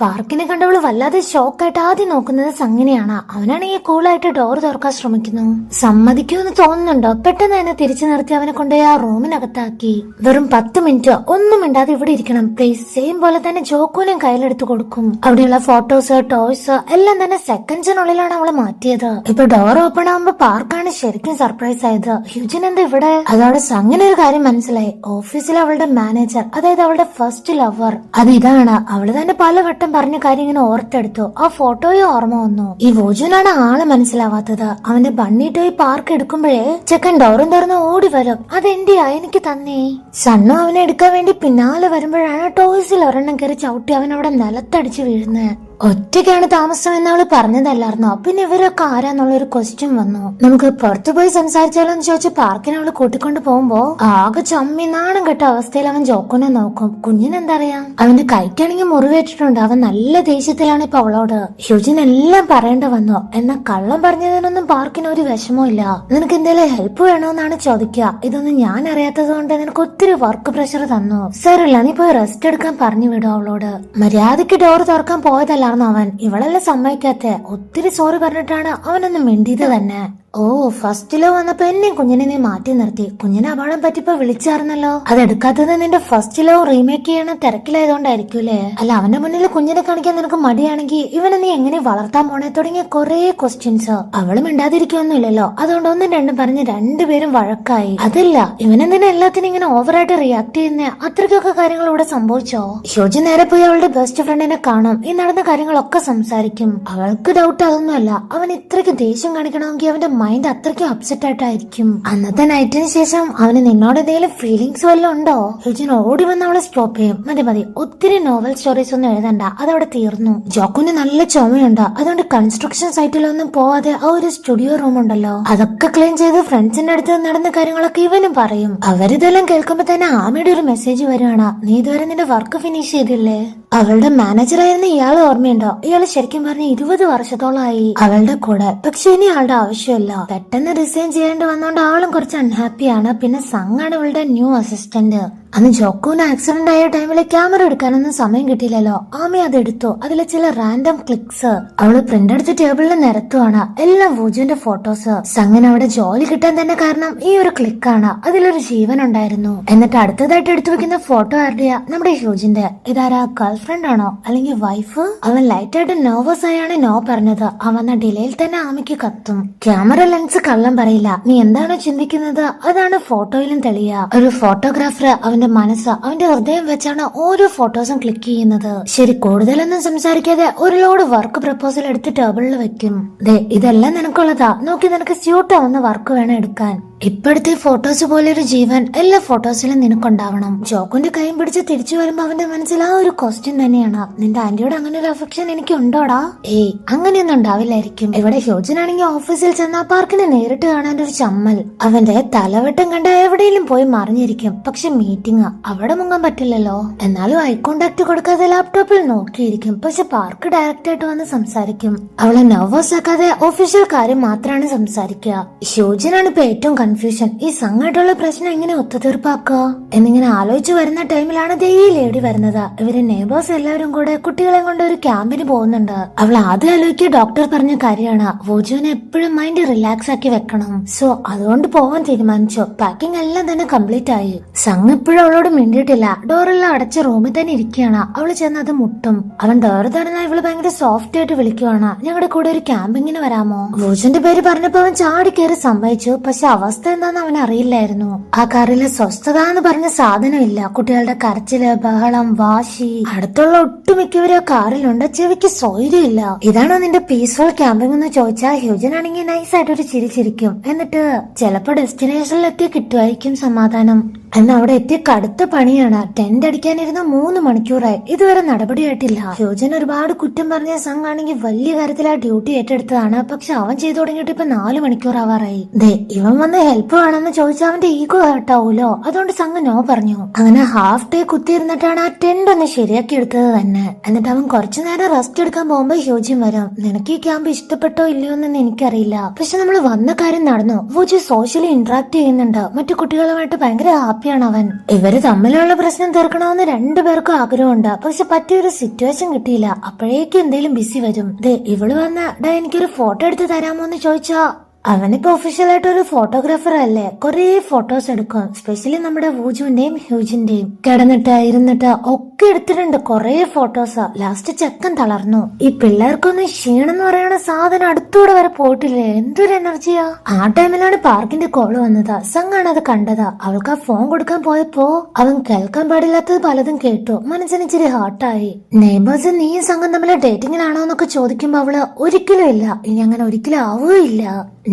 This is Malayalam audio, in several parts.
പാർക്കിനെ കണ്ടവള് വല്ലാതെ ഷോക്കായിട്ട് ആദ്യം നോക്കുന്നത് സംഗനെയാണ്. അവനാണെങ്കിൽ കൂളായിട്ട് ഡോർ തുറക്കാൻ ശ്രമിക്കുന്നു. സമ്മതിക്കുമെന്ന് തോന്നുന്നുണ്ടോ? പെട്ടെന്ന് തന്നെ തിരിച്ചു നിർത്തി അവനെ കൊണ്ടുപോയി ആ റൂമിനകത്താക്കി. വെറും 10 മിനിറ്റ് ഒന്നും മിണ്ടാതെ ഇവിടെ ഇരിക്കണം പ്ലീസ്. സെയിം പോലെ തന്നെ ജോക്കുവിനും കയ്യിലെടുത്ത് കൊടുക്കും. അവിടെയുള്ള ഫോട്ടോസ് ടോയ്സ് എല്ലാം തന്നെ സെക്കൻഡ്സിനുള്ളിലാണ് അവള് മാറ്റിയത്. ഇപ്പൊ ഡോർ ഓപ്പൺ ആകുമ്പോ പാർക്കാണ് ശരിക്കും സർപ്രൈസ് ആയത്. ഹ്യൂജിൻ എന്താ ഇവിടെ? അതോടെ സംഗന ഒരു കാര്യം മനസ്സിലായി. ഓഫീസിൽ അവളുടെ മാനേജർ, അതായത് അവളുടെ ഫസ്റ്റ് ലവർ, അത് ഇതാണ്. അവള് തന്നെ പലവട്ടം പറഞ്ഞ കാര്യം ഇങ്ങനെ ഓർത്തെടുത്തു. ആ ഫോട്ടോയെ ഓർമ്മ വന്നു. ഈ വോജുനാണ് ആള് മനസ്സിലാവാത്തത്. അവന്റെ ബണ്ണി ടോയ് പാർക്ക് എടുക്കുമ്പോഴേ ചെക്കൻ ഡോറും തുറന്ന് ഓടി വരും. അതെന്റെയാ, എനിക്ക് തന്നേ. സണ്ണു അവനെ എടുക്കാൻ വേണ്ടി പിന്നാലെ വരുമ്പോഴാണ് ടോയ്സിൽ ഒരെണ്ണം കയറി ചവിട്ടി അവൻ അവിടെ നിലത്തടിച്ച് വീഴുന്നത്. ഒറ്റയ്ക്കാണ് താമസം എന്ന് അവള് പറഞ്ഞതല്ലായിരുന്നോ? പിന്നെ ഇവരൊക്കെ ആരാന്നുള്ളൊരു ക്വസ്റ്റ്യൻ വന്നു. നമുക്ക് പുറത്തു പോയി സംസാരിച്ചാലോ എന്ന് ചോദിച്ച് പാർക്കിനെ അവള് കൂട്ടിക്കൊണ്ട് പോകുമ്പോ ആകെ ചമ്മി നാണം കെട്ട അവസ്ഥയിൽ അവൻ ജോക്കുനെ നോക്കും. കുഞ്ഞിനെന്തറിയാം? അവന്റെ കൈക്കാണെങ്കിൽ മുറിവേറ്റിട്ടുണ്ട്. അവൻ നല്ല ദേഷ്യത്തിലാണ് ഇപ്പൊ അവളോട്. ഹ്യൂജിൻ എല്ലാം പറയേണ്ട വന്നു. എന്നാ കള്ളം പറഞ്ഞതിനൊന്നും പാർക്കിന് ഒരു വിഷമവും ഇല്ല. നിനക്ക് എന്തെങ്കിലും ഹെൽപ്പ് വേണോന്നാണ് ചോദിക്കുക. ഇതൊന്നും ഞാൻ അറിയാത്തത് കൊണ്ട് നിനക്ക് ഒത്തിരി വർക്ക് പ്രഷർ തന്നു. സാറില്ല, നീ പോയി റെസ്റ്റ് എടുക്കാൻ പറഞ്ഞു വിടും അവളോട്. മര്യാദക്ക് ഡോർ തുറക്കാൻ പോയതല്ല അവൻ. ഇവളെല്ലാം സമ്മതിക്കാത്ത. ഒത്തിരി സോറി പറഞ്ഞിട്ടാണ് അവനൊന്ന് മിണ്ടിയത് തന്നെ. ഓ, ഫസ്റ്റിലോ വന്നപ്പോ എന്നെ കുഞ്ഞിനെ മാറ്റി നിർത്തി. കുഞ്ഞിനെ അപാടം പറ്റിപ്പോ വിളിച്ചായിരുന്നല്ലോ. അതെടുക്കാത്തത് നിന്റെ ഫസ്റ്റിലോ റീമേക്ക് ചെയ്യണ തിരക്കിലായതുകൊണ്ടായിരിക്കൂലേ? അല്ല, അവന്റെ മുന്നിൽ കുഞ്ഞിനെ കാണിക്കാൻ നിനക്ക് മടിയാണെങ്കിൽ ഇവനെ നീ എങ്ങനെ വളർത്താൻ പോണേ തുടങ്ങിയ കൊറേ ക്വസ്റ്റ്യൻസ്. അവള് മിണ്ടാതിരിക്കൊന്നുമില്ലല്ലോ. അതുകൊണ്ട് ഒന്നും രണ്ടും പറഞ്ഞ് രണ്ടുപേരും വഴക്കായി. അതല്ല, ഇവനെന്തിനാ എല്ലാത്തിനും ഇങ്ങനെ ഓവറായിട്ട് റിയാക്ട് ചെയ്യുന്നേ? അത്രയ്ക്കൊക്കെ കാര്യങ്ങൾ ഇവിടെ സംഭവിച്ചോ? ഹ്യൂജി നേരെ പോയി അവളുടെ ബെസ്റ്റ് ഫ്രണ്ടിനെ കാണും. ഈ നടന്ന കാര്യങ്ങളൊക്കെ സംസാരിക്കും. അവൾക്ക് ഡൗട്ട് അതൊന്നുമല്ല. അവൻ ഇത്രയ്ക്ക് ദേഷ്യം കാണിക്കണമെങ്കിൽ അവന്റെ മൈൻഡ് അത്രയ്ക്കും അപ്സെറ്റ് ആയിട്ടായിരിക്കും. അന്നത്തെ നൈറ്റിന് ശേഷം അവന് നിന്നോട് എന്തെങ്കിലും ഫീലിങ്സ് വല്ലതും ഉണ്ടോ? ഹ്യൂജിൻ ഓടി വന്ന് അവളെ സ്റ്റോപ്പ് ചെയ്യും. മതി, ഒത്തിരി നോവൽ സ്റ്റോറീസ് ഒന്നും എഴുതണ്ട, അതവിടെ തീർന്നു. ജോക്കുന് നല്ല ചുമയുണ്ട്. അതുകൊണ്ട് കൺസ്ട്രക്ഷൻ സൈറ്റിലൊന്നും പോവാതെ ആ ഒരു സ്റ്റുഡിയോ റൂം ഉണ്ടല്ലോ, അതൊക്കെ ക്ലീൻ ചെയ്ത് ഫ്രണ്ട്സിന്റെ അടുത്ത് നടന്ന കാര്യങ്ങളൊക്കെ ഇവനും പറയും. അവരിതെല്ലാം കേൾക്കുമ്പോ തന്നെ ആമയുടെ ഒരു മെസ്സേജ് വരുവാണ്. നീ ഇതുവരെ നിന്റെ വർക്ക് ഫിനിഷ് ചെയ്തില്ലേ? അവളുടെ മാനേജറായിരുന്ന ഇയാൾ ഓർമ്മയുണ്ടോ? ഇയാള് ശരിക്കും പറഞ്ഞ 20 വർഷത്തോളമായി അവളുടെ കൂടെ. പക്ഷെ ഇനി ആളുടെ ആവശ്യമില്ല. പെട്ടെന്ന് റിസൈൻ ചെയ്യേണ്ടി വന്നോണ്ട് ആളും കുറച്ച് അൺഹാപ്പിയാണ്. പിന്നെ സംഘാണ് അവളുടെ ന്യൂ അസിസ്റ്റന്റ്. അന്ന് ജോക്കുവിന് ആക്സിഡന്റ് ആയ ടൈമില് ക്യാമറ എടുക്കാനൊന്നും സമയം കിട്ടിയില്ലല്ലോ. ആമി അതെടുത്തു. അതിലെ ചില റാൻഡം ക്ലിക്സ് അവള് പ്രിന്റ് എടുത്ത് ടേബിളിൽ നിരത്തുവാണ്. എല്ലാം വോജുവിന്റെ ഫോട്ടോസ്. സംഗൻ അവിടെ ജോലി കിട്ടാൻ തന്നെ കാരണം ഈ ഒരു ക്ലിക്കാണ്. അതിലൊരു ജീവൻ ഉണ്ടായിരുന്നു. എന്നിട്ട് അടുത്തതായിട്ട് എടുത്തു വെക്കുന്ന ഫോട്ടോ ആരുടെയാ? നമ്മുടെ ഹ്യൂജിന്റെ. ഇതാരാ? ഗേൾഫ്രണ്ട് ആണോ അല്ലെങ്കിൽ വൈഫ്? അവൻ ലൈറ്റായിട്ട് നെർവസ് ആയാണ് നോ പറഞ്ഞത്. അവന്ന ഡിലേയിൽ തന്നെ ആമിക്ക് കത്തും. ക്യാമറ ലെൻസ് കള്ളം പറയില്ല. നീ എന്താണോ ചിന്തിക്കുന്നത് അതാണ് ഫോട്ടോയിലും തെളിയ. ഒരു ഫോട്ടോഗ്രാഫർ അവന്റെ മനസ്സ്, അവന്റെ ഹൃദയം വെച്ചാണ് ഓരോ ഫോട്ടോസും ക്ലിക്ക് ചെയ്യുന്നത്. ശരി, കൂടുതലൊന്നും സംസാരിക്കാതെ ഒരു ലോഡ് വർക്ക് പ്രപ്പോസൽ എടുത്ത് ടേബിളിൽ വെക്കും. ദേ, ഇതെല്ലാം നിനക്കുള്ളതാ. നോക്കി, നിനക്ക് സ്യൂട്ട് ആവുന്ന വർക്ക് വേണം എടുക്കാൻ. ഇപ്പോഴത്തെ ഫോട്ടോസ് പോലെ ഒരു ജീവൻ എല്ലാ ഫോട്ടോസിലും നിനക്കുണ്ടാവണം. ജോക്കുന്റെ കൈയും പിടിച്ച് തിരിച്ചു വരുമ്പോ അവന്റെ മനസ്സിൽ ആ ഒരു ക്വസ്റ്റ്യൻ തന്നെയാണ്. നിന്റെ ആന്റിയോട് അങ്ങനെ ഒരു അഫെക്ഷൻ എനിക്ക് ഉണ്ടോടാ? ഏയ്, അങ്ങനെയൊന്നും ഉണ്ടാവില്ലായിരിക്കും. ഇവിടെ ഹ്യൂജനാണെങ്കിൽ ഓഫീസിൽ ചെന്നാ പാർക്കിനെ നേരിട്ട് കാണാൻ ഒരു ചമ്മൽ. അവന്റെ തലവട്ടം കണ്ട എവിടെയെങ്കിലും പോയി മറിഞ്ഞിരിക്കും. പക്ഷെ മീറ്റിംഗ് അവിടെ മുങ്ങാൻ പറ്റില്ലല്ലോ. എന്നാലും ഐ കോണ്ടാക്ട് കൊടുക്കാതെ ലാപ്ടോപ്പിൽ നോക്കിയിരിക്കും. പക്ഷെ പാർക്ക് ഡയറക്റ്റ് ആയിട്ട് വന്ന് സംസാരിക്കും. അവളെ നെർവസ് ആക്കാതെ ഒഫീഷ്യൽ കാര്യം മാത്രമാണ് സംസാരിക്കുക. ഹ്യൂജനാണ് ഇപ്പൊ ഏറ്റവും കൺഫ്യൂഷൻ. ഈ സംഘമായിട്ടുള്ള പ്രശ്നം എങ്ങനെ ഒത്തുതീർപ്പാക്കുക എന്നിങ്ങനെ ആലോചിച്ചു വരുന്ന ടൈമിലാണ് ഈ ലേഡി വരുന്നത്. ഇവര് നെയ്ബേഴ്സ് എല്ലാവരും കൂടെ കുട്ടികളെ കൊണ്ട് ഒരു ക്യാമ്പിന് പോകുന്നുണ്ട്. അവൾ ആദ്യം ആലോചിക്കുക ഡോക്ടർ പറഞ്ഞ കാര്യമാണ്. വോജുവിനെ എപ്പോഴും മൈൻഡ് റിലാക്സ് ആക്കി വെക്കണം. സോ അതുകൊണ്ട് പോവാൻ തീരുമാനിച്ചു. പാക്കിംഗ് എല്ലാം തന്നെ കംപ്ലീറ്റ് ആയി. സംഘം ഇപ്പോഴും അവളോട് മിണ്ടിയിട്ടില്ല. ഡോറെല്ലാം അടച്ച റൂമിൽ തന്നെ ഇരിക്കുകയാണ്. അവള് ചെന്ന് അത് മുട്ടും. അവൻ ഡോർ തുറന്നാൽ ഇവള് ഭയങ്കര സോഫ്റ്റ് ആയിട്ട് വിളിക്കുവാണ്. ഞങ്ങളുടെ കൂടെ ഒരു ക്യാമ്പിങ്ങിന് വരാമോ? വോജുവിന്റെ പേര് പറഞ്ഞപ്പോ അവൻ ചാടി കയറി സമ്മതിച്ചു. പക്ഷെ അവസ്ഥ എന്താന്ന് അവൻ അറിയില്ലായിരുന്നു. ആ കാറിലെ സ്വസ്ഥത എന്ന് പറഞ്ഞ സാധനം ഇല്ല. കുട്ടികളുടെ കരച്ചില്, ബഹളം, വാശി. അടുത്തുള്ള ഒട്ടുമിക്കവരും ആ കാറിലുണ്ട്. ചെവിക്ക് സ്വൈര്യം ഇല്ല. ഇതാണോ നിന്റെ പീസ്ഫുൾ ക്യാമ്പിംഗ് എന്ന് ചോദിച്ചാൽ ഹ്യൂജൻ ആണെങ്കിൽ നൈസായിട്ട് ഒരു ചിരിച്ചിരിക്കും. എന്നിട്ട് ചിലപ്പോ ഡെസ്റ്റിനേഷനിൽ എത്തി കിട്ടുമായിരിക്കും സമാധാനം. എന്നാൽ അവിടെ എത്തിയ കടുത്ത പണിയാണ്. ടെന്റ് അടിക്കാനിരുന്ന 3 മണിക്കൂറായി. ഇതുവരെ നടപടിയായിട്ടില്ല. ഹ്യൂജൻ ഒരുപാട് കുറ്റം പറഞ്ഞ സംഘാണെങ്കിൽ വലിയ കാര്യത്തിൽ ആ ഡ്യൂട്ടി ഏറ്റെടുത്തതാണ്. പക്ഷെ അവൻ ചെയ്തു തുടങ്ങിയിട്ട് ഇപ്പൊ 4 മണിക്കൂർ ആവാറായി. ദേ, ഇവൻ വന്ന് ഹെൽപ്പ് വേണമെന്ന് ചോദിച്ചാൽ അവന്റെ ഈഗോ ഹേർട്ടാവൂലോ. അതുകൊണ്ട് സംഘം നോ പറഞ്ഞു. അങ്ങനെ ഹാഫ് ഡേ കുത്തിയിരുന്നിട്ടാണ് ആ ടെന്റ് ഒന്ന് ശരിയാക്കി എടുത്തത് തന്നെ. എന്നിട്ട് അവൻ കുറച്ചു നേരം റെസ്റ്റ് എടുക്കാൻ പോകുമ്പോ ഹ്യൂജൻ വരും. നിനക്ക് ഈ ക്യാമ്പ് ഇഷ്ടപ്പെട്ടോ ഇല്ലയോ എന്ന് എനിക്കറിയില്ല. പക്ഷെ നമ്മൾ വന്ന കാര്യം നടന്നു. വോജി സോഷ്യലി ഇന്ററാക്ട് ചെയ്യുന്നുണ്ട്. മറ്റു കുട്ടികളുമായിട്ട് ഭയങ്കര ഹാപ്പി ഹാപ്പിയാണ് അവൻ. ഇവര് തമ്മിലുള്ള പ്രശ്നം തീർക്കണമെന്ന് രണ്ടുപേർക്കും ആഗ്രഹമുണ്ട്. പക്ഷെ പറ്റിയൊരു സിറ്റുവേഷൻ കിട്ടിയില്ല. അപ്പോഴേക്കും എന്തേലും ബിസി വരും. ഇവള് വന്ന എനിക്കൊരു ഫോട്ടോ എടുത്ത് തരാമോ എന്ന് ചോദിച്ചാ അവനിപ്പോ ഒഫീഷ്യലായിട്ട് ഒരു ഫോട്ടോഗ്രാഫർ അല്ലേ, കൊറേ ഫോട്ടോസ് എടുക്കും. സ്പെഷ്യലി നമ്മുടെ വൂജുവിന്റെയും ഹ്യൂജിന്റെയും കിടന്നിട്ട് ഇരുന്നിട്ട് ഒക്കെ എടുത്തിട്ടുണ്ട് കൊറേ ഫോട്ടോസ്. ലാസ്റ്റ് ചെക്കൻ തളർന്നു. ഈ പിള്ളേർക്കൊന്നും ക്ഷീണം എന്ന് പറയുന്ന സാധനം അടുത്തൂടെ വരെ പോയിട്ടില്ലേ, എന്തൊരു എനർജിയാ. ആ ടൈമിലാണ് പാർക്കിന്റെ കോള് വന്നത്. സംഘാണ് അത് കണ്ടത്. അവൾക്ക് ആ ഫോൺ കൊടുക്കാൻ പോയപ്പോ അവൻ കേൾക്കാൻ പാടില്ലാത്തത് പലതും കേട്ടു. മനസ്സിന് ഇച്ചിരി ഹാർട്ടായി. നെയ്ബേഴ്സ് നീയും സംഘം തമ്മിൽ ഡേറ്റിങ്ങിനാണോ എന്നൊക്കെ ചോദിക്കുമ്പോ അവള് ഒരിക്കലും ഇല്ല, ഇനി അങ്ങനെ ഒരിക്കലും ആവുകയില്ല,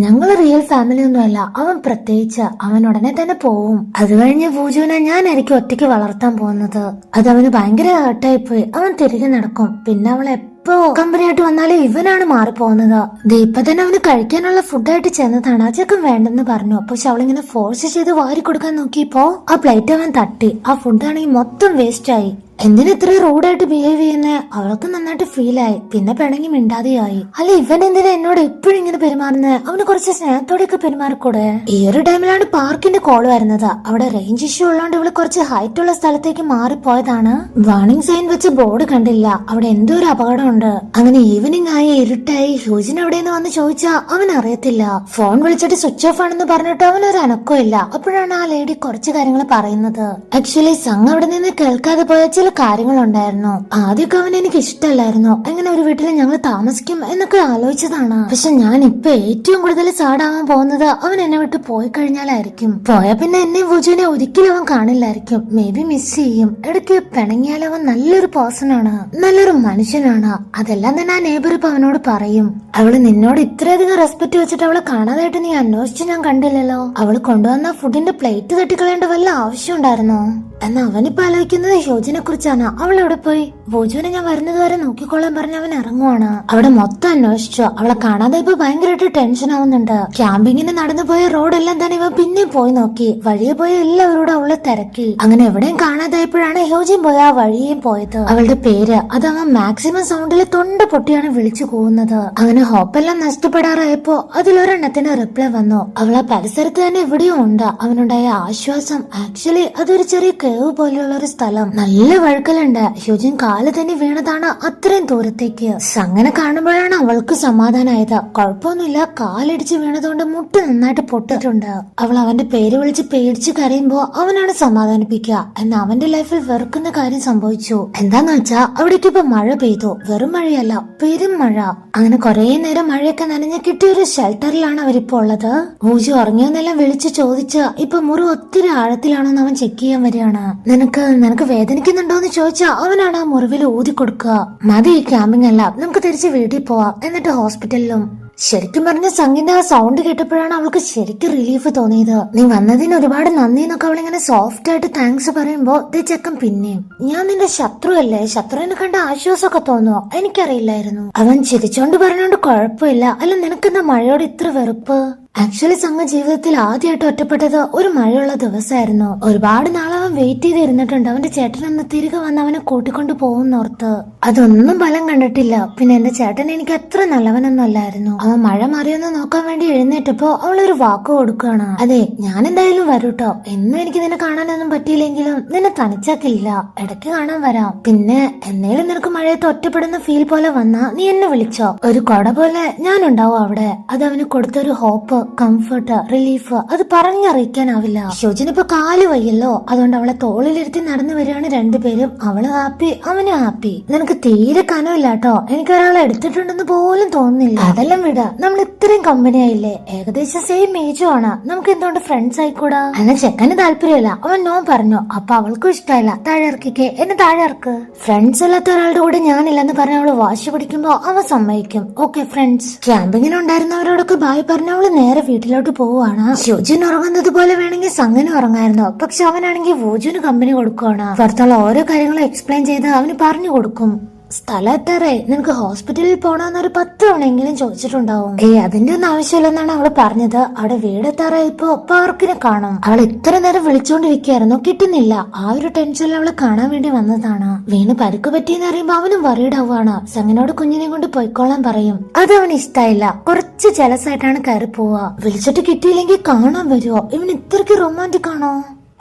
ഞങ്ങള് റിയൽ ഫാമിലി ഒന്നുമല്ല. അവൻ പ്രത്യേകിച്ച് അവൻ ഉടനെ തന്നെ പോവും. അത് കഴിഞ്ഞ് വൂജുവിനെ ഞാനായിരിക്കും ഒറ്റയ്ക്ക് വളർത്താൻ പോകുന്നത്. അത് അവന് ഭയങ്കര ഹേർട്ടായി പോയി. അവൻ തിരികെ നടക്കും. പിന്നെ അവൾ എപ്പോ കമ്പനിയായിട്ട് വന്നാലും ഇവനാണ് മാറിപ്പോകുന്നത്. ഇപ്പൊ തന്നെ അവന് കഴിക്കാനുള്ള ഫുഡായിട്ട് ചെന്നതാണ്. ആ ചെക്കൻ വേണ്ടെന്ന് പറഞ്ഞു. പക്ഷെ അവളിങ്ങനെ ഫോഴ്സ് ചെയ്ത് വാരി കൊടുക്കാൻ നോക്കിയപ്പോ ആ പ്ലേറ്റ് അവൻ തട്ടി. ആ ഫുഡാണെങ്കിൽ മൊത്തം വേസ്റ്റ് ആയി. എന്തിനെത്ര റൂഡായിട്ട് ബിഹേവ് ചെയ്യുന്നേ അവൾക്ക് നന്നായിട്ട് ഫീൽ ആയി. പിന്നെ പിണങ്ങി മിണ്ടാതെയായി. അല്ല ഇവൻ എന്തിനാ എന്നോട് എപ്പോഴും ഇങ്ങനെ പെരുമാറുന്നത്, അവന് കുറച്ച് സ്നേഹത്തോടെയൊക്കെ പെരുമാറിക്കൂടെ. ഈ ഒരു ടൈമിലാണ് പാർക്കിന്റെ കോള് വരുന്നത്. അവിടെ റേഞ്ച് ഇഷ്യൂ ഉള്ളതുകൊണ്ട് ഇവള് കുറച്ച് ഹൈറ്റ് ഉള്ള സ്ഥലത്തേക്ക് മാറിപ്പോയതാണ്. വാർണിംഗ് സൈൻ വെച്ച് ബോർഡ് കണ്ടില്ല. അവിടെ എന്തോ ഒരു അപകടമുണ്ട്. അങ്ങനെ ഈവനിങ് ആയി, ഇരുട്ടായി. ഹ്യൂജിൻ എവിടെയെന്ന് വന്ന് ചോദിച്ചാ അവൻ അറിയത്തില്ല. ഫോൺ വിളിച്ചിട്ട് സ്വിച്ച് ഓഫ് ആണെന്ന് പറഞ്ഞിട്ട് അവനൊരു അനക്കവും ഇല്ല. അപ്പോഴാണ് ആ ലേഡി കുറച്ച് കാര്യങ്ങൾ പറയുന്നത്. ആക്ച്വലി സംഘം അവിടെ നിന്ന് കേൾക്കാതെ പോയ ചില കാര്യങ്ങളുണ്ടായിരുന്നു. ആദ്യമൊക്കെ അവൻ എനിക്ക് ഇഷ്ടമല്ലായിരുന്നു. എങ്ങനെ ഒരു വീട്ടിൽ ഞങ്ങൾ താമസിക്കും എന്നൊക്കെ ആലോചിച്ചതാണ്. പക്ഷെ ഞാൻ ഇപ്പൊ ഏറ്റവും കൂടുതൽ സാഡാവാൻ പോകുന്നത് അവൻ എന്നെ വിട്ട് പോയി കഴിഞ്ഞാലായിരിക്കും. പോയാ പിന്നെ എന്നെ വൂജുവിനെ ഒരിക്കലും അവൻ കാണില്ലായിരിക്കും. മേ ബി മിസ് ചെയ്യും. ഇടയ്ക്ക് പിണങ്ങിയാൽ അവൻ നല്ലൊരു പേഴ്സൺ ആണ്, നല്ലൊരു മനുഷ്യനാണ്. അതെല്ലാം തന്നെ ആ നെയ്ബർ ഇപ്പൊ അവനോട് പറയും. അവള് നിന്നോട് ഇത്രയധികം റെസ്പെക്ട് വെച്ചിട്ട് അവളെ കാണാതായിട്ട് നീ അന്വേഷിച്ച് ഞാൻ കണ്ടില്ലല്ലോ. അവള് കൊണ്ടുവന്ന ഫുഡിന്റെ പ്ലേറ്റ് തട്ടിക്കളയേണ്ട വല്ല ആവശ്യം ഉണ്ടായിരുന്നോ എന്ന് അവനിപ്പോ ആലോചിക്കുന്നത് ഹ്യൂജിനെ കുറിച്ചാണ്. അവൾ എവിടെ പോയി? വൂജുവിനെ ഞാൻ വരുന്നത് വരെ നോക്കിക്കോളാൻ പറഞ്ഞ് അവൻ ഇറങ്ങുവാണ്. അവിടെ മൊത്തം അന്വേഷിച്ചു. അവളെ കാണാതെ ഇപ്പൊ ഭയങ്കരമായിട്ട് ടെൻഷൻ ആവുന്നുണ്ട്. ക്യാമ്പിങ്ങിന് നടന്നു പോയ റോഡെല്ലാം തന്നെ ഇവ പിന്നെ പോയി നോക്കി. വഴിയെ പോയ എല്ലാവരോടും അവളെ തിരക്കി. അങ്ങനെ എവിടെയും കാണാതായപ്പോഴാണ് ഹ്യൂജിൻ പോയ ആ വഴിയേയും പോയത്. അവളുടെ പേര് അത് അവൻ മാക്സിമം സൗണ്ടിൽ തൊണ്ട പൊട്ടിയാണ് വിളിച്ചു പോകുന്നത്. അങ്ങനെ ഹോപ്പെല്ലാം നഷ്ടപ്പെടാറായപ്പോ അതിലൊരെണ്ണത്തിന് റിപ്ലൈ വന്നു. അവൾ ആ പരിസരത്ത് തന്നെ എവിടെയോ ഉണ്ട്. അവനുണ്ടായ ആശ്വാസം. ആക്ച്വലി അതൊരു ചെറിയ കേവ് പോലെയുള്ള ഒരു സ്ഥലം. നല്ല വഴുക്കലുണ്ട്. ഹ്യൂജിൻ കാല് തന്നെ വീണതാണ് അത്രയും ദൂരത്തേക്ക്. അങ്ങനെ കാണുമ്പോഴാണ് അവൾക്ക് സമാധാനമായത്. കുഴപ്പമൊന്നുമില്ല, കാലിടിച്ച് വീണതുകൊണ്ട് മുട്ട് നന്നായിട്ട് പൊട്ടിട്ടുണ്ട്. അവൾ അവന്റെ പേര് വിളിച്ച് പേടിച്ച് കരയുമ്പോ അവനാണ് സമാധാനിപ്പിക്കുക. എന്നാൽ അവന്റെ ലൈഫിൽ വെറുക്കുന്ന കാര്യം സംഭവിച്ചു. എന്താന്ന് വെച്ചാ അവിടേക്ക് ഇപ്പൊ മഴ പെയ്തു. വെറും മഴയല്ല, പെരും മഴ. അങ്ങനെ കുറെ നേരം മഴയൊക്കെ നനഞ്ഞ് കിട്ടിയ ഒരു ഷെൽട്ടറിലാണ് അവരിപ്പോ ഉള്ളത്. വൂജു ഉറങ്ങിയെന്നെല്ലാം വിളിച്ച് ചോദിച്ച് ഇപ്പൊ മുറി ഒത്തിരി ആഴത്തിലാണോന്ന് അവൻ ചെക്ക് ചെയ്യാൻ വരികയാണ്. നിനക്ക് വേദനിക്കുന്നുണ്ടോന്ന് ചോദിച്ചാ അവനാണ് ആ മുറിവിൽ ഊതി കൊടുക്കുക. മതി ഈ ക്യാമ്പിംഗ് അല്ല, നമുക്ക് തിരിച്ച് വീട്ടിൽ പോവാം, എന്നിട്ട് ഹോസ്പിറ്റലിലും. ശരിക്കും പറഞ്ഞ സംഗീത ആ സൗണ്ട് കേട്ടപ്പോഴാണ് അവൾക്ക് ശരിക്കും റിലീഫ് തോന്നിയത്. നീ വന്നതിന് ഒരുപാട് നന്ദി എന്നൊക്കെ അവളിങ്ങനെ സോഫ്റ്റ് ആയിട്ട് താങ്ക്സ് പറയുമ്പോ ചെക്കൻ പിന്നെയും ഞാൻ നിന്റെ ശത്രു അല്ലേ, ശത്രുവിനെ കണ്ട ആശ്വാസമൊക്കെ തോന്നുവോ? എനിക്കറിയില്ലായിരുന്നു. അവൻ ചിരിച്ചോണ്ട് പറഞ്ഞോണ്ട് കുഴപ്പമില്ല. അല്ല നിനക്കെന്താ മഴയോട് ഇത്ര വെറുപ്പ്? ആക്ച്വലി സംഘ ജീവിതത്തിൽ ആദ്യമായിട്ട് ഒറ്റപ്പെട്ടത് ഒരു മഴയുള്ള ദിവസമായിരുന്നു. ഒരുപാട് നാളെ അവൻ വെയിറ്റ് ചെയ്തിരുന്നിട്ടുണ്ട് അവന്റെ ചേട്ടനൊന്ന് തിരികെ വന്ന് അവനെ കൂട്ടിക്കൊണ്ട് പോകുന്നോർത്ത്. അതൊന്നും ഫലം കണ്ടിട്ടില്ല. പിന്നെ എന്റെ ചേട്ടൻ എനിക്ക് അത്ര നല്ലവനൊന്നും അല്ലായിരുന്നു. അവൻ മഴ മാറിയൊന്ന് നോക്കാൻ വേണ്ടി എഴുന്നേറ്റപ്പോ അവളൊരു വാക്ക് കൊടുക്കുകയാണ്. അതെ, ഞാൻ എന്തായാലും വരൂട്ടോ. എന്നും എനിക്ക് നിന്നെ കാണാനൊന്നും പറ്റിയില്ലെങ്കിലും നിന്നെ തനിച്ചാക്കില്ല, ഇടയ്ക്ക് കാണാൻ വരാം. പിന്നെ എന്നേലും നിനക്ക് മഴയത്ത് ഒറ്റപ്പെടുന്ന ഫീൽ പോലെ വന്നാ നീ എന്നെ വിളിച്ചോ. ഒരു കൊട പോലെ ഞാനുണ്ടാവും അവിടെ. അത് അവന് കൊടുത്തൊരു ഹോപ്പ്, കംഫർട്ട്, റിലീഫ്. അത് പറഞ്ഞറിയിക്കാനാവില്ല. ഹ്യൂജിനിപ്പോ കാല് വയ്യല്ലോ, അതുകൊണ്ട് അവളെ തോളിലിരുത്തി നടന്നു വരികയാണ് രണ്ടുപേരും. അവള് ഹാപ്പി, അവന് ഹാപ്പി. നിനക്ക് തീരെ കനമില്ലാട്ടോ. എനിക്ക് ഒരാളെ എടുത്തിട്ടുണ്ടെന്ന് പോലും തോന്നുന്നില്ല. അതെല്ലാം വിട, നമ്മൾ ഇത്രയും കമ്പനി ആയില്ലേ, ഏകദേശം സെയിം ഏജും ആണ്. നമുക്ക് എന്തുകൊണ്ട് ഫ്രണ്ട്സ് ആയിക്കൂടാ? അന്ന് ചെക്കന് താല്പര്യമില്ല. അവൻ നോ പറഞ്ഞു. അപ്പൊ അവൾക്കും ഇഷ്ടമല്ല. താഴെ ഇറക്കിക്കേ, എന്നെ താഴെ ഇറക്ക്. ഫ്രണ്ട്സ് അല്ലാത്ത ഒരാളുടെ കൂടെ ഞാനില്ലെന്ന് പറഞ്ഞ അവള് വാശി പിടിക്കുമ്പോ അവൻ സമ്മതിക്കും. Okay friends. ക്യാമ്പിങ്ങിനുണ്ടായിരുന്നവരോടൊക്കെ ബായ് പറഞ്ഞ അവള് നേരെ വീട്ടിലോട്ട് പോവാണ്. ഹ്യൂജിൻ ഉറങ്ങുന്നത് പോലെ വേണമെങ്കിൽ സംഗന് ഉറങ്ങായിരുന്നു. പക്ഷെ അവനാണെങ്കിൽ വൂജുവിന് കമ്പനി കൊടുക്കുവാണ്. പുറത്തുള്ള ഓരോ കാര്യങ്ങളും എക്സ്പ്ലെയിൻ ചെയ്ത് അവന് പറഞ്ഞു കൊടുക്കും. സ്ഥലം എത്താറേ, നിനക്ക് ഹോസ്പിറ്റലിൽ പോണെന്നൊരു 10 തവണയെങ്കിലും ചോദിച്ചിട്ടുണ്ടാവും. അതിന്റെ ഒന്നും ആവശ്യമില്ലെന്നാണ് അവള് പറഞ്ഞത്. അവിടെ വീടെത്താറായപ്പോ പാർക്കിനെ കാണും. അവൾ ഇത്ര നേരം വിളിച്ചോണ്ടിരിക്കുകയായിരുന്നു, കിട്ടുന്നില്ല. ആ ഒരു ടെൻഷനിൽ അവള് കാണാൻ വേണ്ടി വന്നതാണ്. വീണ് പരുക്ക് പറ്റിയെന്ന് അറിയുമ്പോ അവനും വറീഡ് ആവുകയാണ്. സംഗനോട് കുഞ്ഞിനെ കൊണ്ട് പൊയ്ക്കോളാൻ പറയും. അത് അവന് ഇഷ്ടായില്ല. കുറച്ച് ജലസായിട്ടാണ് കയറി പോവാ. വിളിച്ചിട്ട് കിട്ടിയില്ലെങ്കിൽ കാണാൻ വരുമോ? ഇവൻ ഇത്രക്ക് റൊമാൻറ്റിക് ആണോ?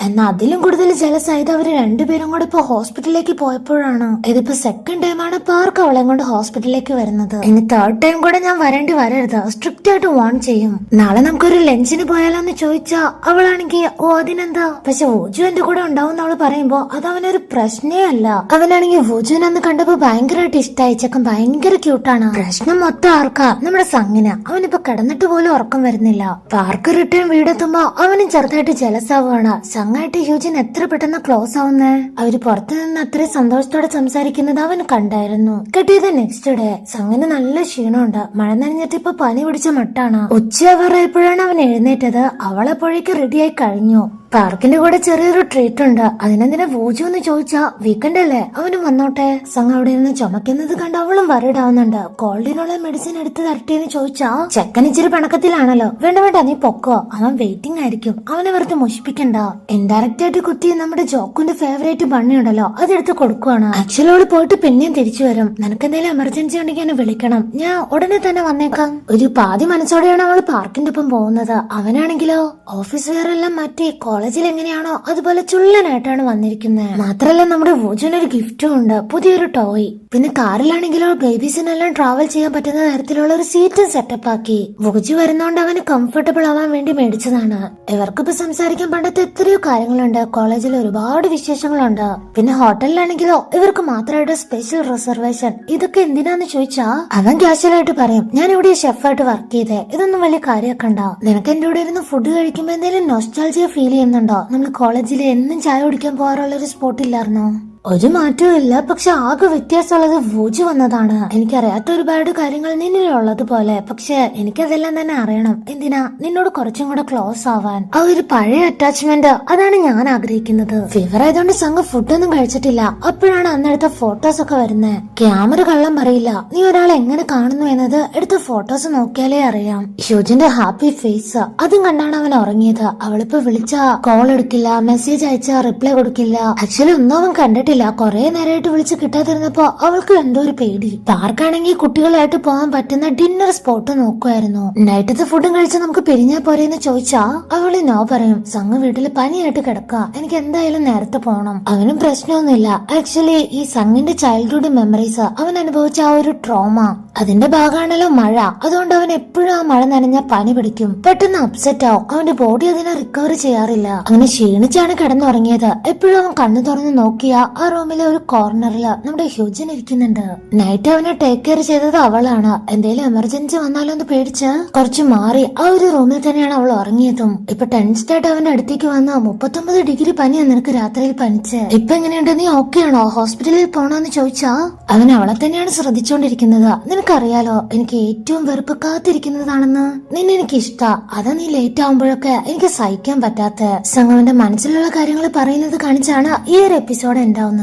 എന്നാ അതിലും കൂടുതൽ ജലസായത് അവര് രണ്ടുപേരും കൂടെ ഇപ്പൊ ഹോസ്പിറ്റലിലേക്ക് പോയപ്പോഴാണ്. ഇതിപ്പോ സെക്കൻഡ് ടൈമാണ് പാർക്ക് അവളെ കൊണ്ട് ഹോസ്പിറ്റലിലേക്ക് വരുന്നത്. ഇനി തേർഡ് ടൈം കൂടെ ഞാൻ വരേണ്ടി വരരുത്, സ്ട്രിക്റ്റ് ആയിട്ട് വാൺ ചെയ്യും. നാളെ നമുക്കൊരു ലഞ്ചിന് പോയാലോന്ന് ചോദിച്ചാ അവളാണെങ്കിൽ ഓ അതിനെന്താ, പക്ഷെ വോജു എന്റെ കൂടെ ഉണ്ടാവും അവള് പറയുമ്പോ അത് അവനൊരു പ്രശ്നേ അല്ല. അവനാണെങ്കിൽ വോജുവിനന്ന് കണ്ടപ്പോ ഭയങ്കരമായിട്ട് ഇഷ്ടമായി. ചെക്കൻ ഭയങ്കര ക്യൂട്ടാണ്. പ്രശ്നം മൊത്തം ആർക്കാ, നമ്മുടെ സംഗിന. അവനിപ്പോ കിടന്നിട്ട് പോലും ഉറക്കം വരുന്നില്ല. പാർക്ക് റിട്ടേൺ വീടെത്തുമ്പോ അവനും ചെറുതായിട്ട് ജലസാവുകയാണ്. സംഗായിട്ട് ഹ്യൂജിൻ എത്ര പെട്ടെന്ന് ക്ലോസ് ആവുന്നേ. അവര് പുറത്തു നിന്ന് അത്രയും സന്തോഷത്തോടെ സംസാരിക്കുന്നത് അവൻ കണ്ടായിരുന്നു. കിട്ടിയത് നെക്സ്റ്റ് ഡേ. സംഗിന് നല്ല ക്ഷീണമുണ്ട്. മഴ നനഞ്ഞിട്ട് ഇപ്പൊ പനി പിടിച്ച മട്ടാണ്. ഉച്ചയാവാറായപ്പോഴാണ് അവൻ എഴുന്നേറ്റത്. അവളെപ്പോഴേക്ക് റെഡിയായി കഴിഞ്ഞു. പാർക്കിന്റെ കൂടെ ചെറിയൊരു ട്രീറ്റ് ഉണ്ട്. അതിനെന്തിനാ വോജു എന്ന് ചോദിച്ചാ വീക്കെൻഡ് അല്ലേ, അവനും വന്നോട്ടെ. സംഘ അവിടെ നിന്ന് ചുമക്കുന്നത് കണ്ട് അവളും വറിയിടാവുന്നുണ്ട്. കോൾഡിനുള്ള മെഡിസിൻ എടുത്ത് തരട്ടേന്ന് ചോദിച്ചാ ചെക്കൻ ഇച്ചിരി പണക്കത്തിലാണല്ലോ. വേണ്ട വേണ്ട നീ പൊക്കോ, അവൻ വെയിറ്റിംഗ് ആയിരിക്കും, അവനെ വെറുതെ മുഷിപ്പിക്കണ്ട. ഇൻഡയറക്റ്റ് ആയിട്ട് കുത്തി നമ്മുടെ ജോക്കുന്റെ ഫേവറേറ്റ് ബണ്ണി ഉണ്ടല്ലോ അതെടുത്ത് കൊടുക്കുവാണ്. ആക്ച്വലി അവള് പോയിട്ട് പിന്നെയും തിരിച്ചു വരും. നിനക്ക് എന്തെങ്കിലും എമർജൻസി ഉണ്ടെങ്കിൽ എന്നെ വിളിക്കണം, ഞാൻ ഉടനെ തന്നെ വന്നേക്കാം. ഒരു പാതി മനസ്സോടെയാണ് അവള് പാർക്കിന്റെ ഒപ്പം പോകുന്നത്. അവനാണെങ്കിലോ ഓഫീസ് വെയർ എല്ലാം മാറ്റി കോളേജിൽ എങ്ങനെയാണോ അതുപോലെ ചുള്ളനായിട്ടാണ് വന്നിരിക്കുന്നത്. മാത്രല്ല നമ്മുടെ വോജുവിനൊരു ഗിഫ്റ്റും ഉണ്ട്, പുതിയൊരു ടോയ്. പിന്നെ കാറിലാണെങ്കിലോ ബേബീസിനെല്ലാം ട്രാവൽ ചെയ്യാൻ പറ്റുന്ന തരത്തിലുള്ള ഒരു സീറ്റും സെറ്റപ്പ് ആക്കി. വോജു വരുന്നോണ്ട് അവന് കംഫർട്ടബിൾ ആവാൻ വേണ്ടി മേടിച്ചതാണ്. ഇവർക്കിപ്പോ സംസാരിക്കാൻ പണ്ടത്തെ എത്രയോ കാര്യങ്ങളുണ്ട്. കോളേജിൽ ഒരുപാട് വിശേഷങ്ങളുണ്ട്. പിന്നെ ഹോട്ടലിലാണെങ്കിലോ ഇവർക്ക് മാത്രമായിട്ട് സ്പെഷ്യൽ റിസർവേഷൻ. ഇതൊക്കെ എന്തിനാന്ന് ചോദിച്ചാ അവൻ കാഷ്വലായിട്ട് പറയും, ഞാൻ ഇവിടെ ഷെഫായിട്ട് വർക്ക് ചെയ്തേ, ഇതൊന്നും വലിയ കാര്യമാക്കണ്ട. നിനക്ക് എന്റെ കൂടെ ഇരുന്ന് ഫുഡ് കഴിക്കുമ്പോ എന്തെങ്കിലും നൊസ്റ്റാൾജിയ ഫീൽ ചെയ്യുന്നുണ്ടോ? നമ്മൾ കോളേജിൽ എന്നും ചായ കുടിക്കാൻ പോകാറുള്ള ഒരു സ്പോട്ട് ഇല്ലായിരുന്നോ? ഒരു മാറ്റവും ഇല്ല. പക്ഷെ ആകെ വ്യത്യാസമുള്ളത് വോജു വന്നതാണ്. എനിക്കറിയാത്ത ഒരുപാട് കാര്യങ്ങൾ നിന്നിലുള്ളത് പോലെ. പക്ഷെ എനിക്കതെല്ലാം തന്നെ അറിയണം. എന്തിനാ? നിന്നോട് കുറച്ചും കൂടെ ക്ലോസ് ആവാൻ. ആ ഒരു പഴയ അറ്റാച്ച്മെന്റ്, അതാണ് ഞാൻ ആഗ്രഹിക്കുന്നത്. ഫീവർ ആയതുകൊണ്ട് സംഘം ഫുഡൊന്നും കഴിച്ചിട്ടില്ല. അപ്പോഴാണ് അന്നെടുത്ത ഫോട്ടോസ് ഒക്കെ വരുന്നത്. ക്യാമറ കള്ളം പറയില്ല. നീ ഒരാളെ എങ്ങനെ കാണുന്നു എന്നത് എടുത്ത ഫോട്ടോസ് നോക്കിയാലേ അറിയാം. ഹ്യൂജിന്റെ ഹാപ്പി ഫേസ് അതും കണ്ടാണ് അവൻ ഉറങ്ങിയത്. അവളിപ്പോ വിളിച്ചാ കോൾ എടുക്കില്ല, മെസ്സേജ് അയച്ചാ റിപ്ലൈ കൊടുക്കില്ല. ആക്ച്വലി ഒന്നും അവൻ കണ്ടിട്ടില്ല. കുറെ നേരമായിട്ട് വിളിച്ച് കിട്ടാതിരുന്നപ്പോ അവൾക്ക് എന്തോ ഒരു പേടി. പാർക്കാണെങ്കിൽ കുട്ടികളായിട്ട് പോകാൻ പറ്റുന്ന ഡിന്നർ സ്പോട്ട് നോക്കുമായിരുന്നു. നൈറ്റത്തെ ഫുഡും കഴിച്ച് നമുക്ക് പിരിഞ്ഞാ പോരെന്ന് ചോദിച്ചാ അവള് നോ പറയും. സംഘം വീട്ടില് പനിയായിട്ട് കിടക്കുക, എനിക്ക് എന്തായാലും നേരത്തെ പോണം. അവനും പ്രശ്നമൊന്നുമില്ല. ആക്ച്വലി ഈ സംഘിന്റെ ചൈൽഡ്ഹുഡ് മെമ്മറീസ് അവൻ അനുഭവിച്ച ആ ഒരു ട്രോമ, അതിന്റെ ഭാഗമാണല്ലോ മഴ. അതുകൊണ്ട് അവൻ എപ്പോഴും ആ മഴ നനഞ്ഞ പനി പിടിക്കും, പെട്ടെന്ന് അപ്സെറ്റ് ആവും. അവന്റെ ബോഡി അതിനെ റിക്കവർ ചെയ്യാറില്ല. അങ്ങനെ ക്ഷീണിച്ചാണ് കിടന്നുറങ്ങിയത്. എപ്പോഴും അവൻ കണ്ണു തുറന്ന് നോക്കിയ ആ റൂമിലെ ഒരു കോർണറില് നമ്മുടെ ഹ്യൂജൻ ഇരിക്കുന്നുണ്ട്. നൈറ്റ് അവനെ ടേക്ക് കെയർ ചെയ്തത് അവളാണ്. എന്തെങ്കിലും എമർജൻസി വന്നാലോ എന്ന് പേടിച്ച് കുറച്ച് മാറി ആ ഒരു റൂമിൽ തന്നെയാണ് അവൾ ഉറങ്ങിയതും. ഇപ്പൊ ടെൻസ്ഡ് ആയിട്ട് അവന്റെ അടുത്തേക്ക് വന്ന 39 ഡിഗ്രി പനിയാണ് നിനക്ക് രാത്രിയിൽ പനിച്ച്. ഇപ്പൊ എങ്ങനെയുണ്ട്, നീ ഓക്കെ ആണോ, ഹോസ്പിറ്റലിൽ പോണോന്ന് ചോദിച്ചാ അവൻ അവളെ തന്നെയാണ് ശ്രദ്ധിച്ചോണ്ടിരിക്കുന്നത്. നിനക്കറിയാലോ എനിക്ക് ഏറ്റവും വെറുപ്പ് കാത്തിരിക്കുന്നതാണെന്ന്. നിന്നെ എനിക്ക് ഇഷ്ടാ, അതാ നീ ലേറ്റ് ആവുമ്പോഴൊക്കെ എനിക്ക് സഹിക്കാൻ പറ്റാത്ത. സംഗമന്റെ മനസ്സിലുള്ള കാര്യങ്ങൾ പറയുന്നത് കാണിച്ചാണ് ഈ ഒരു എപ്പിസോഡ് ഉണ്ടാവുന്നത്.